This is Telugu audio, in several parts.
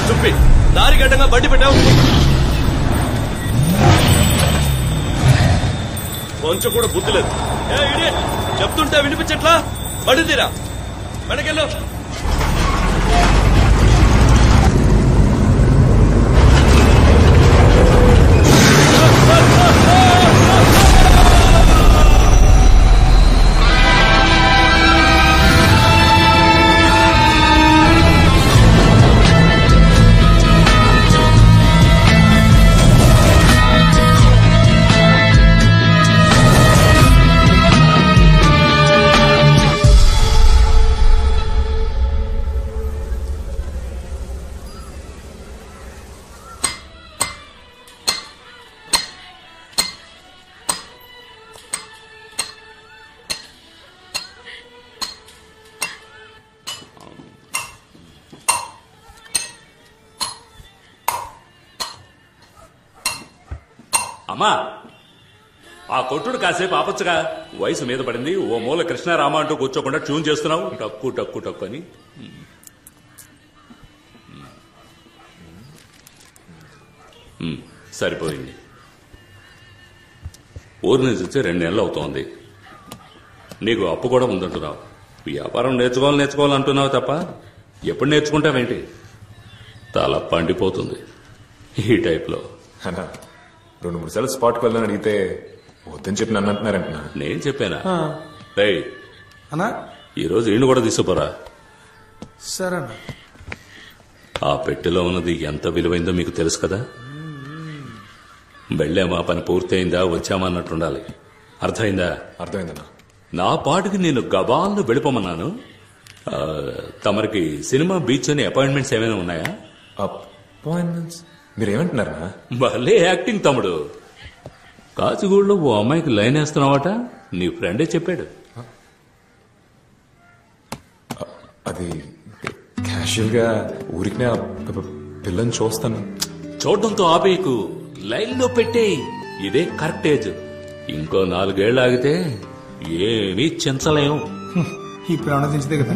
చెప్పి దారి గడ్డంగా బండి పెట్టావు. కొంచెం కూడా బుద్ధి లేదు. చెప్తుంటే వినిపించట్లా? బండి తీరా, వెనకెళ్ళు. అమ్మా, ఆ కొట్టుడు కాసేపు ఆపచ్చుగా. వయసు మీద పడింది. ఓ మూల కృష్ణారామ అంటూ కూర్చోకుండా ట్యూన్ చేస్తున్నావు. టక్కు టక్కు టక్కు అని. సరిపోయింది. ఊరి నుంచి వచ్చి 2 నెలలు అవుతోంది. నీకు అప్పు కూడా ఉందంటున్నావు. వ్యాపారం నేర్చుకోవాలంటున్నావు తప్ప ఎప్పుడు నేర్చుకుంటావేంటి? తల పండిపోతుంది ఈ టైప్లో. 2-3 సార్లు స్పాట్కి వెళ్ళని అడిగితే వద్దని చెప్పి నన్ను అంటున్నారంటున్నా. నేను చెప్పానా? రేయ్ అన్నా, ఈరోజు ఈయన కూడా తీసుకుపోరా. సరే. ఆ పెట్టెలో ఉన్నది ఎంత విలువైందో మీకు తెలుసు కదా. వెళ్ళామా, పని పూర్తయిందా, వచ్చామా అన్నట్టుండాలి. అర్థమైందా? అర్థమైందన్నా. నా పాటికి నేను గబాలను వెళ్ళిపోమన్నాను. తమరికి సినిమా, బీచ్ అని అపాయింట్మెంట్స్ ఏమైనా ఉన్నాయా? అపాయింట్మెంట్స్? మీరేమంటున్నారా? భలే యాక్టింగ్ తమ్ముడు. కాచిగూడలో ఓ అమ్మాయికి లైన్ వేస్తున్నావట. నీ ఫ్రెండే చెప్పాడు. అది క్యాషువల్ గా ఊరికి పిల్లని చూస్తాను. చూడడంతో ఆపేయకు, లైన్ లో పెట్టేయి. ఇదే కరెక్ట్ ఏజ్. ఇంకో 4 ఏళ్ళు ఆగితే ఏమీ చించలేము. ఇప్పుడు ఆనందించదే కదా.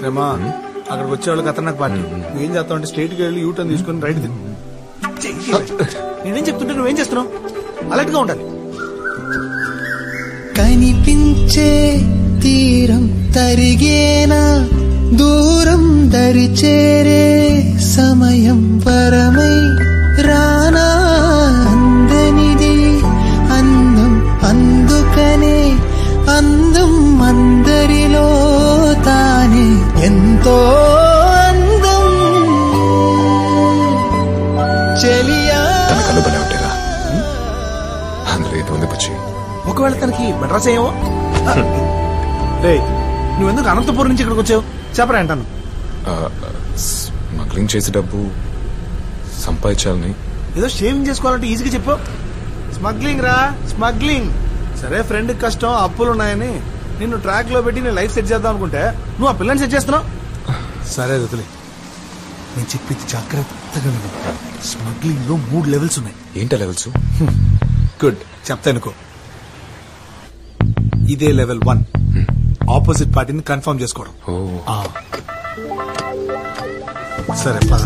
రేమా, అక్కడికి వచ్చేవాళ్ళు ఖతర్నాక్ పార్టీ. నువ్వేం చేస్తావు అంటే స్ట్రైట్ గా వెళ్ళి యూటర్న్ తీసుకుని రైట్ తిను. నేనేం చెప్తుంటే నువ్వేం చేస్తున్నావు? అలర్ట్ గా ఉండాలి. కనిపించే తీరం తరిగేనా, దూరం దరి చేరే సమయం పరమై రానా, అందనిది అందం, అందుకనే అందం అందరిలో తానే ఎంతో అందం. చెలియా ఒకవేళ తనకి మెడ్రాస్ అయ్యావో. నువ్వెందుకు అనంతపురం నుంచి ఇక్కడికి వచ్చావు చెప్పరా అంటాను. స్మగ్లింగ్ చేసే డబ్బు సంపాదించాలని. ఏదో షేవింగ్ చేసుకోవాలంటే ఈజీగా చెప్పు. స్మగ్లింగ్ రా, స్మగ్లింగ్. సరే, ఫ్రెండ్ కష్టం, అప్పులు ఉన్నాయని నిన్ను ట్రాక్ లో పెట్టి నేను లైఫ్ సెట్ చేద్దాం అనుకుంటే నువ్వు ఆ పిల్లని సెట్ చేస్తున్నావు. సరే వదిలే, నేను చెప్పింది జాగ్రత్తగా విను. స్మగ్లింగ్ లో 3 లెవెల్స్ ఉన్నాయి. ఏంటా లెవెల్స్? గుడ్, చెప్తా అనుకో. ఇదే లెవెల్ 1, ఆపోజిట్ పార్టీని కన్ఫర్మ్ చేసుకోవడం. సరే పద.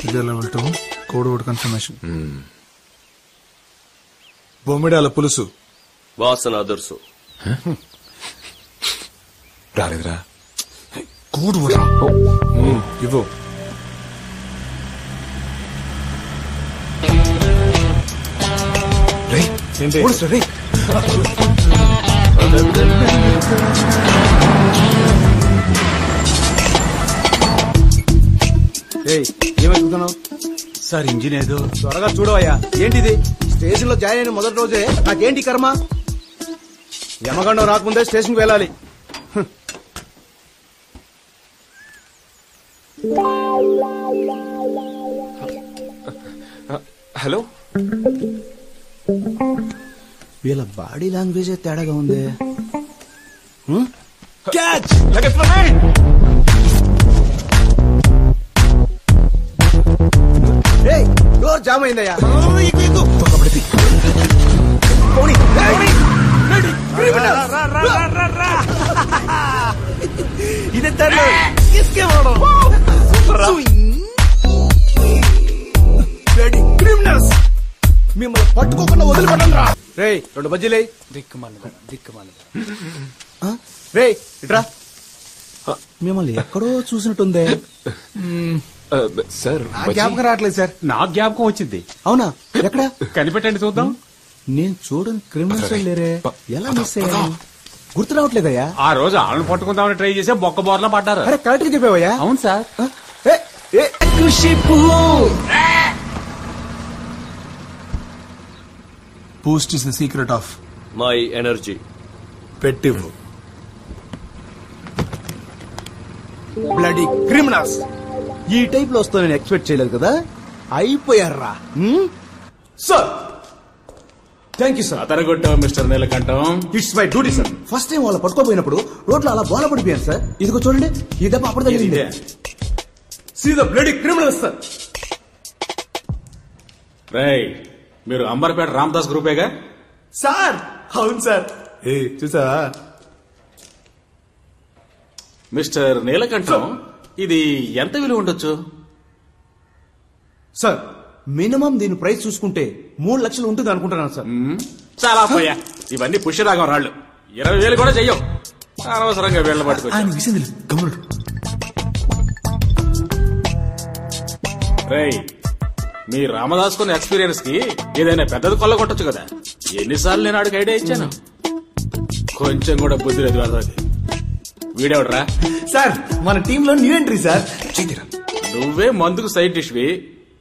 ఇదే లెవెల్ 2, కోడ్ వర్డ్ కన్ఫర్మేషన్. బొమ్మిడాల పులుసు వాసన అదర్సు. రాలేదురా. కోడ్ వర్డ్ ఇవ్వు. ఏమవుతున్నావు సార్? ఇంజిన్ ఏదో. త్వరగా చూడవయ్యా. ఏంటిది? స్టేషన్ లో జాయిన్ అయిన మొదటి రోజే నాకేంటి కర్మ? యమగండం రాకముందే స్టేషన్ కి వెళ్ళాలి. హలో. వీళ్ళ బాడీ లాంగ్వేజ్ తేడాగా ఉంది. క్యాచ్. డోర్ జామ్ అయిందయ్యా. ఇదే క్రిమినల్స్ మిమ్మల్ని పట్టుకోకుండా వదిలిపెట్టండి రా. రే 2 బజ్జీలే. దిక్కుమాలి రే ఇట్రా. మిమ్మల్ని ఎక్కడో చూసినట్టుందే సార్. జ్ఞాపకం రావట్లేదు సార్. నాకు జ్ఞాపకం వచ్చింది. అవునా? ఎక్కడ కనిపెట్టండి చూద్దాం. నేను చూడని క్రిమినల్స్ లేరే, ఎలా మిస్ అయ్యా? గుర్తు రావట్లేదయ్యా. ఆ రోజు ఆళ్ళని పట్టుకుందామని ట్రై చేసి బొక్క బోర్లా పడ్డారు. అరే కరెక్ట్ గా చెప్పావయ్యా. అవును sir. Boost is the secret of my energy. Petty bloody criminals. ఈ టైప్ లో వస్తా నేను ఎక్స్పెక్ట్ చేయలేదు కదా. అయిపోయారా సార్? Thank you sir. అతరగొట్టావు mister Neelakantam. It's my duty sir. First time వాళ్ళ పట్టుకోపోయినప్పుడు రోడ్లో అలా బోల పడిపోయాను సార్. ఇదిగో చూడండి, ఈ దెబ్బ అప్పుడు తగిలింది. See the bloody criminals sir. రేయ్, మీరు అంబర్పేట రామదాస్ గ్రూపేగా? సార్ అవును సార్. చూసా మిస్టర్ నీలకంఠం, ఇది ఎంత విలువ ఉండొచ్చు? సార్ మినిమం దీని ప్రైస్ చూసుకుంటే 3 లక్షలు ఉంటుంది అనుకుంటున్నాను సార్. చాలా పోయా, ఇవన్నీ పుష్యరాగం రాళ్ళు. 20,000 కూడా చెయ్యం. అనవసరంగా వీళ్ళ పట్టుకొచ్చి. రేయ్, మీ రామదాస్ కొన్న ఎక్స్పీరియన్స్ కి ఏదైనా పెద్దది కొల్లగొట్టచ్చు కదా. ఎన్నిసార్లు నేను ఆడికి ఐడియా ఇచ్చాను. కొంచెం కూడా బుద్ధి లేదు వాళ్ళకి. వీడెవడరా? సార్ మన టీమ్ లో న్యూ ఎంట్రీ సార్. నువ్వే మందుకు సైడ్ డిష్వి,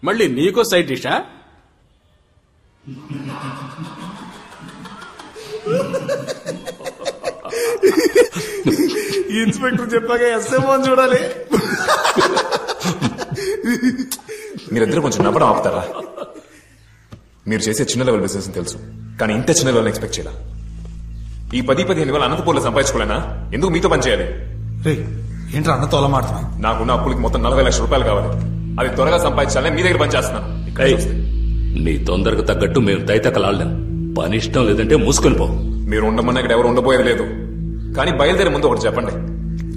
మళ్ళీ నీకో సైడ్ డిషా? ఇన్స్పెక్టర్ చెప్పాక ఎస్ఎంఓ చూడాలి. మీరిద్దరు కొంచెం నవ్వడం ఆపుతారా? మీరు చేసే చిన్న లెవెల్ బిజినెస్ తెలుసు, కానీ ఇంత చిన్న లెవెల్ ఎక్స్పెక్ట్ చేయాల. ఈ 10-15 వేల అనంతపూర్లో సంపాదించుకోలేనా? ఎందుకు మీతో పని చేయాలి? ఏంట్రా అన్నతో అలా మాట్లాడుతున్నా? నాకున్న అప్పులకి మొత్తం 40 లక్షల రూపాయలు కావాలి. అది త్వరగా సంపాదించాలని మీ దగ్గర పని చేస్తున్నాను. నీ తొందరకు తగ్గట్టు మేము తైతకలాడలేం. పని ఇష్టం లేదంటే మూసుకొని పో. మీరు ఉండమన్నా ఇక్కడ ఎవరు ఉండబోయేది లేదు. కానీ బయలుదేరే ముందు ఒకటి చెప్పండి.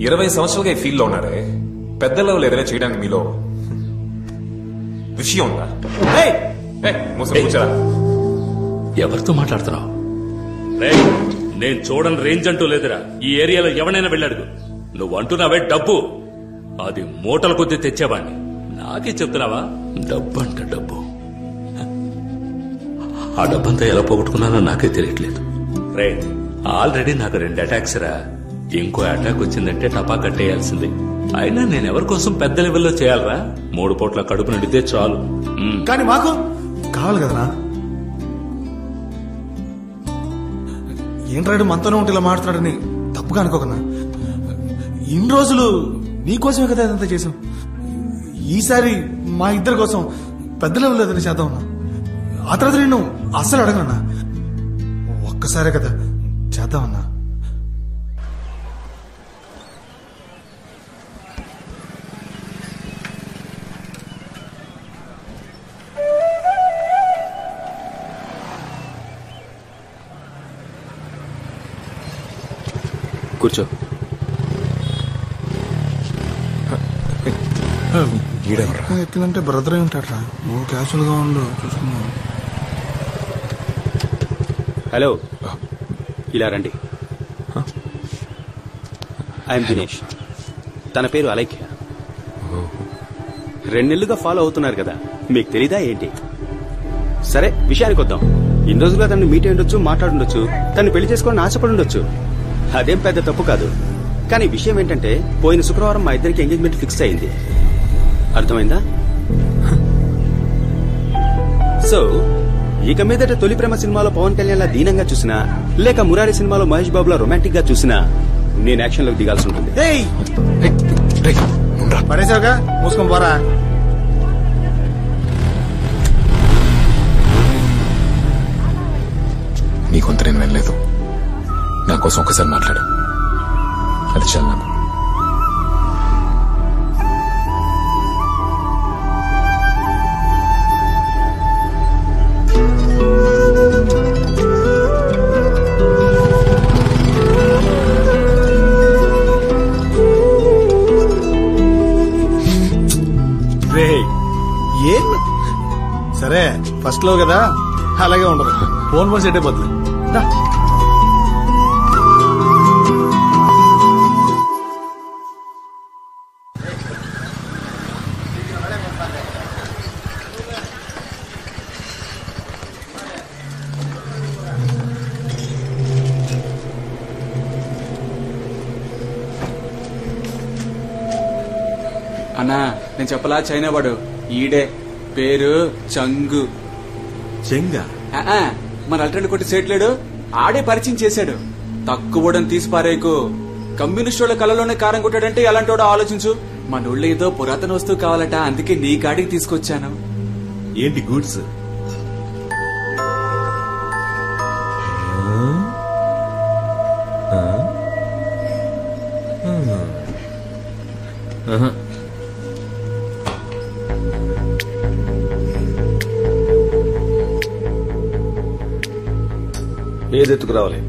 20 సంవత్సరాలుగా ఈ ఫీల్డ్ లో ఉన్నారే, పెద్ద లెవెల్ ఏదైనా చేయడానికి మీలో విషయం ఉందా? కూర్చోరా. ఎవరితో మాట్లాడుతున్నావు? నేను చూడని రేంజ్ అంటూ లేదురా. ఈ ఏరియాలో ఎవరైనా వెళ్ళాడు. నువ్వు అంటున్నావే డబ్బు, అది మూటల కొద్దీ తెచ్చేవాడిని. నాకే చెప్తున్నావా? డబ్బు అంట డబ్బు. ఆ డబ్బంతా ఎలా పోగొట్టుకున్నానో నాకే తెలియట్లేదు. రే, ఆల్రెడీ నాకు 2 అటాక్స్ రా. ఇంకో అటాక్ వచ్చిందంటే టపా కట్టేయాల్సింది. అయినా నేను ఎవరి కోసం పెద్ద లెవెల్లో చేయాలరా? 3 పూట్ల కడుపు నిండితే చాలు. కానీ మాకు కావాలి కదనా? ఏంట్రాడు మనతోనే ఉంటే ఇలా మాట్లాడని తప్పుగా అనుకోకనా? ఇన్ని రోజులు నీకోసమే కదా ఇదంతా చేసాం. ఈసారి మా ఇద్దరి కోసం పెద్ద లెవెల్ ఏదైనా చేద్దాం అన్నా. ఆ తర్వాత నేను అస్సలు అడగనన్నా. ఒక్కసారే కదా చేద్దామన్నా. కూర్చో. ఎత్తినంటే బ్రదర్ ఉంటాడ్రా. నువ్వు క్యాజువల్ గా ఉండు, చూసుకున్నావు. హలో, ఇలా రండి. ఐఎమ్ దినేష్. తన పేరు అలైఖ్య. 2 నెలలుగా ఫాలో అవుతున్నారు కదా, మీకు తెలీదా ఏంటి? సరే, విషయానికి వద్దాం. ఇన్ని రోజులుగా తనని మీట్ అయి ఉండొచ్చు, మాట్లాడుండొచ్చు, తను పెళ్లి చేసుకోవాలని ఆశపడి ఉండొచ్చు. అదేం పెద్ద తప్పు కాదు. కానీ విషయం ఏంటంటే, పోయిన శుక్రవారం మా ఇద్దరికి ఎంగేజ్మెంట్ ఫిక్స్ అయింది. అర్థమైందా? సో ఇక మీదట తొలి ప్రేమ సినిమాలో పవన్ కళ్యాణ్ లా దీనంగా చూసినా, లేక మురారి సినిమాలో మహేష్ బాబులా రొమాంటిక్ గా చూసినా నేను యాక్షన్ లోకి దిగాల్సి ఉంటుంది. పడేసావుగా, మూసుకొని పోరా. నీ కొంత నేను వినలేదు. నా కోసం ఒకసారి మాట్లాడు. అది చాలు నాకు. ఏం సరే ఫస్ట్ లో కదా అలాగే ఉండదు. ఫోన్ సెట్ అయిపోతుంది. అన్నా నేను చెప్పలా చైనా వాడు ఈడే పేరు చంగు. చెంగా మన అల్టర్ని కొట్టి సేట్లేడు ఆడే పరిచయం చేశాడు. తక్కువడం తీసి పారేకు. కమ్యూనిస్ట్ వాళ్ళ కళలోనే కారం కొట్టాడంటే ఎలాంటి వాడో ఆలోచించు. మన ఊళ్ళో ఏదో పురాతన వస్తువు కావాలట, అందుకే నీ కాడికి తీసుకొచ్చాను. ఏంటి గూడ్స్? ఏదెత్తుకు రావాలి?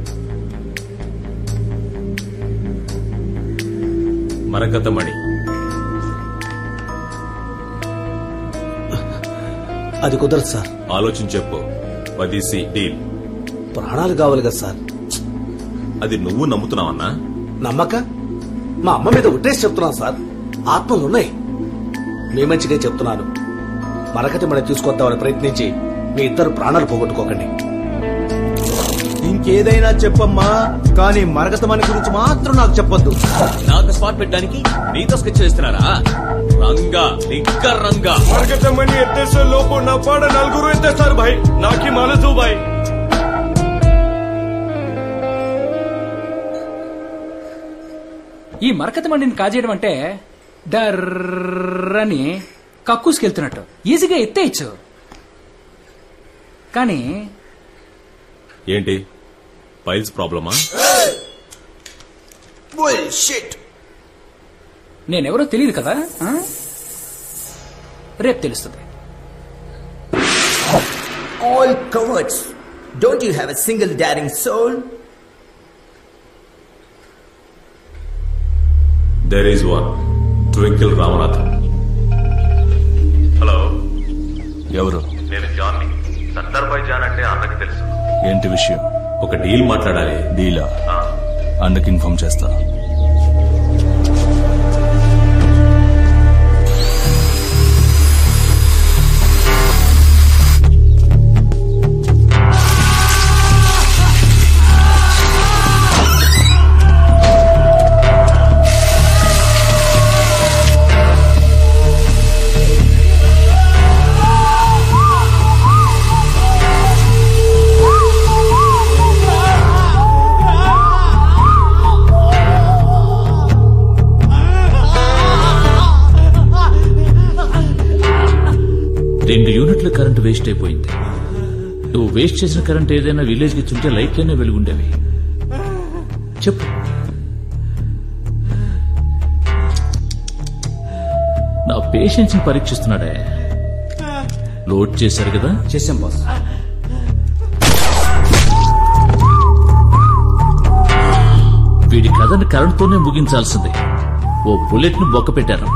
మరకతమణి. అది కుదరదు సార్. ఆలోచించి చెప్పు. 10C deal. ప్రాణాలు కావాలి కదా సార్. అది నువ్వు నమ్ముతున్నావన్నా? నమ్మక మా అమ్మ మీద ఉట్టేసి చెప్తున్నాను సార్. ఆత్మలున్నాయి. మీ మంచిగా చెప్తున్నాను. మరకతి మనం తీసుకొద్దామని ప్రయత్నించి మీ ఇద్దరు ప్రాణాలు పోగొట్టుకోకండి. ఇంకేదైనా చెప్పమ్మా, కానీ మరకతమణి గురించి మాత్రం నాకు చెప్పొద్దు. నాకు స్పాట్ పెట్టడానికి నీతో స్కెచ్ చేస్తున్నారా? రంగా నిగ్గర్ రంగా. మరకతమణి ఎత్తేసే లోపు నా పాడ నలుగురు ఎత్తేస్తారు భాయ్. నాకి మనసు భాయ్. ఈ మరకతమణిని కాజేయడం అంటే డర్రని కక్కుసుకెళ్తున్నట్టు ఈజీగా ఎత్తేయచ్చు. కానీ ఏంటి పైల్స్ ప్రాబ్లమా? నేనెవరో తెలియదు కదా, రేపు తెలుస్తుంది. All cowards. Don't you have a single daring soul? There is one. Twinkle Ramanathan. Hello, ఎవరు? నేను జాన్ని. సత్తర్బాయ్ జాన్ అంటే అన్నకి తెలుసు. ఏంటి విషయం? ఒక డీల్ మాట్లాడాలి. డీలా? అన్నకి ఇన్ఫార్మ్ చేస్తా. కరెంట్ వేస్ట్ అయిపోయింది. నువ్వు వేస్ట్ చేసిన కరెంట్ ఏదైనా విలేజ్ కి ఇచ్చుంటే లైట్లనే వెలుగుండేవి. చెప్పు. నా పేషెన్స్ ని పరీక్షిస్తున్నాడే. లోడ్ చేశారు కదా? చేశాం బాస్. వీడి కథని కరెంట్తోనే ముగించాల్సింది. ఓ బుల్లెట్ ను బొక్క పెట్టారు.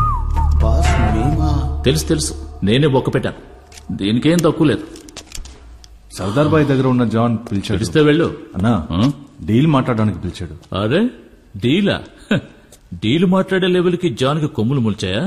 తెలుసు తెలుసు, నేనే బొక్క పెట్టాను. దీనికేం తక్కువ లేదు. సర్దార్ బాయ్ దగ్గర ఉన్న జాన్ పిలిచాడు. పిలిస్తే వెళ్ళు అన్నా. డీల్ మాట్లాడడానికి పిలిచాడు. అరే డీలా? డీల్ మాట్లాడే లెవెల్కి జాన్కి కొమ్ములు ముల్చాయా?